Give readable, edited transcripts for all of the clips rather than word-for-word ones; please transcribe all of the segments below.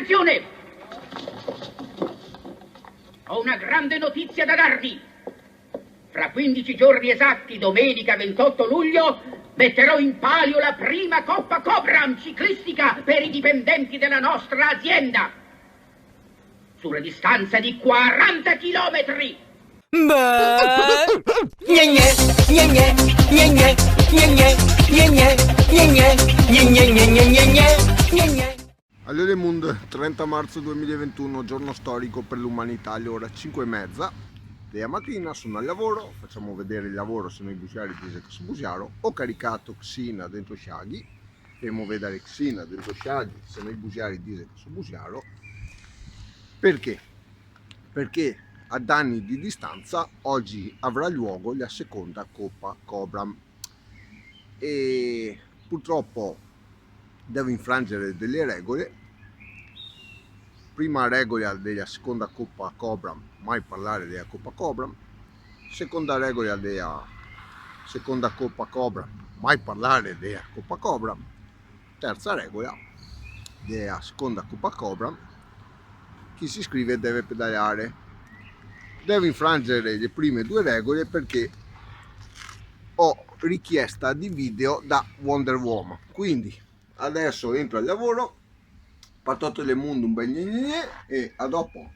Attenzione! Ho una grande notizia da darvi. Fra 15 giorni esatti, domenica 28 luglio, metterò in palio la prima Coppa Cobram ciclistica per i dipendenti della nostra azienda. Sulla distanza di 40 chilometri. Allora Mood, 30 marzo 2021, giorno storico per l'umanità, alle ore 5:30 della mattina, sono al lavoro, facciamo vedere il lavoro, se noi busiari dice che sono busiaro, ho caricato Xina dentro Shaggy, facciamo vedere Xina dentro Shaggy, se noi busiari dice che sono busiaro, perché? Perché ad anni di distanza oggi avrà luogo la seconda Coppa Cobram e purtroppo devo infrangere delle regole. Prima regola della seconda Coppa Cobram, mai parlare della Coppa Cobram. Seconda regola della seconda Coppa Cobram, mai parlare della Coppa Cobram. Terza regola della seconda Coppa Cobram, chi si iscrive deve pedalare. Devo infrangere le prime due regole perché ho richiesta di video da Wonder Woman. Quindi adesso entro al lavoro, parto Telemundo un bel gne e a dopo.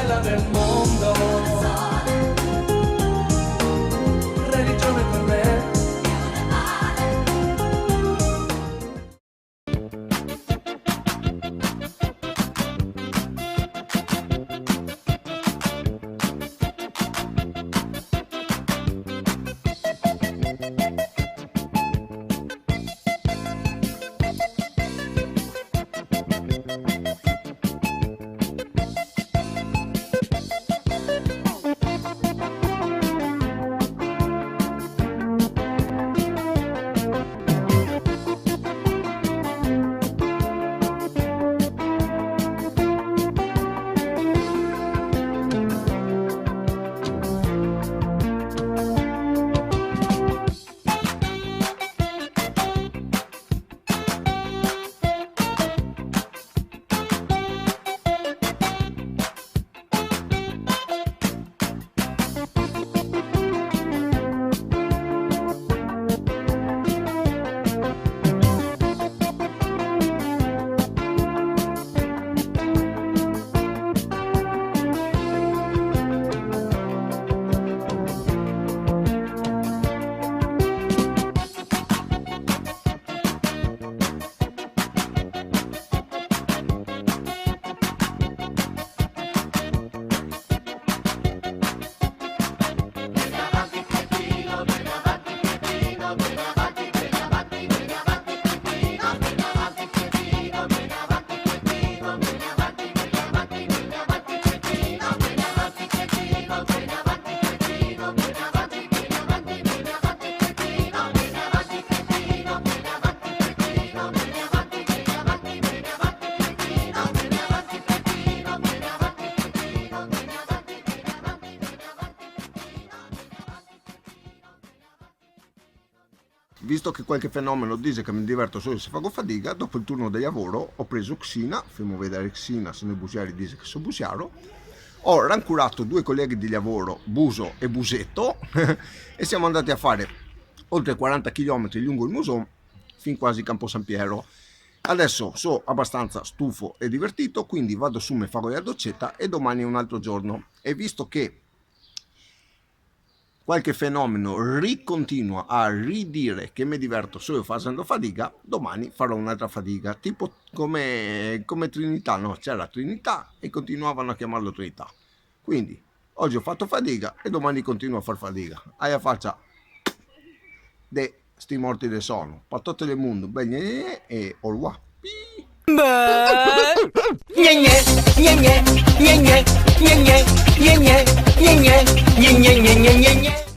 bella del mondo. Religione per me. visto che qualche fenomeno dice che mi diverto solo se faccio fatica, dopo il turno di lavoro ho preso Xina, fammi vedere Xina, se noi busiari dice che sono busiaro, ho rancurato 2 colleghi di lavoro, Buso e Busetto, e siamo andati a fare oltre 40 km lungo il Museo, fin quasi Campo San Piero. Adesso sono abbastanza stufo e divertito, quindi vado su, mi farò la doccetta e domani è un altro giorno. E visto che qualche fenomeno ricontinua a ridire che mi diverto solo facendo fatica, domani farò un'altra fatica, tipo come Trinità, no? C'era Trinità e continuavano a chiamarlo Trinità. Quindi oggi ho fatto fatica e domani continuo a far fatica. Alla faccia de sti morti del sonno. Pattotte del mondo, bene e au revoir.